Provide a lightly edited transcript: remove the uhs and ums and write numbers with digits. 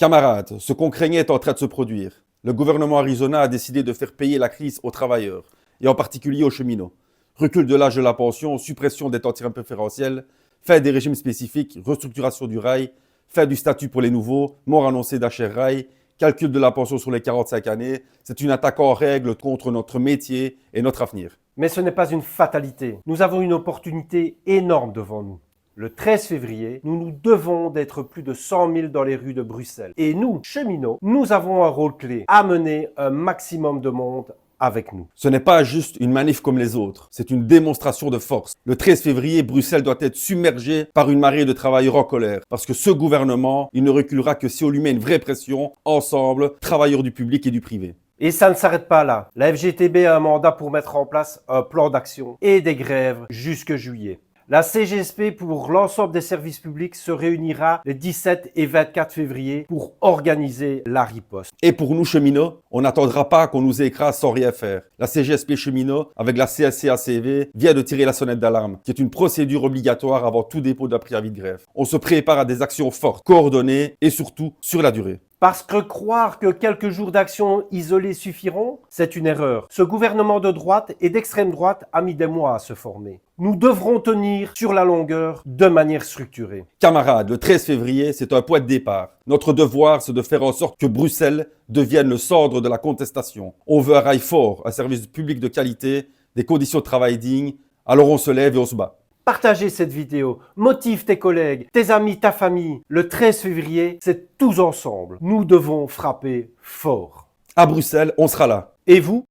Camarades, ce qu'on craignait est en train de se produire. Le gouvernement Arizona a décidé de faire payer la crise aux travailleurs, et en particulier aux cheminots. Recul de l'âge de la pension, suppression des temps préférentiels, fin des régimes spécifiques, restructuration du rail, fin du statut pour les nouveaux, mort annoncée d'HR Rail, calcul de la pension sur les 45 années. C'est une attaque en règle contre notre métier et notre avenir. Mais ce n'est pas une fatalité. Nous avons une opportunité énorme devant nous. Le 13 février, nous nous devons d'être plus de 100 000 dans les rues de Bruxelles. Et nous, cheminots, nous avons un rôle clé, amener un maximum de monde avec nous. Ce n'est pas juste une manif comme les autres, c'est une démonstration de force. Le 13 février, Bruxelles doit être submergée par une marée de travailleurs en colère. Parce que ce gouvernement, il ne reculera que si on lui met une vraie pression, ensemble, travailleurs du public et du privé. Et ça ne s'arrête pas là. La FGTB a un mandat pour mettre en place un plan d'action et des grèves jusque juillet. La CGSP pour l'ensemble des services publics se réunira les 17 et 24 février pour organiser la riposte. Et pour nous cheminots, on n'attendra pas qu'on nous écrase sans rien faire. La CGSP cheminots, avec la CSC-ACV, vient de tirer la sonnette d'alarme, qui est une procédure obligatoire avant tout dépôt d'un préavis de grève. On se prépare à des actions fortes, coordonnées et surtout sur la durée. Parce que croire que quelques jours d'action isolée suffiront, c'est une erreur. Ce gouvernement de droite et d'extrême droite a mis des mois à se former. Nous devrons tenir sur la longueur de manière structurée. Camarades, le 13 février, c'est un point de départ. Notre devoir, c'est de faire en sorte que Bruxelles devienne le centre de la contestation. On veut un rail fort, un service public de qualité, des conditions de travail dignes, alors on se lève et on se bat. Partagez cette vidéo, motive tes collègues, tes amis, ta famille. Le 13 février, c'est tous ensemble. Nous devons frapper fort. À Bruxelles, on sera là. Et vous ?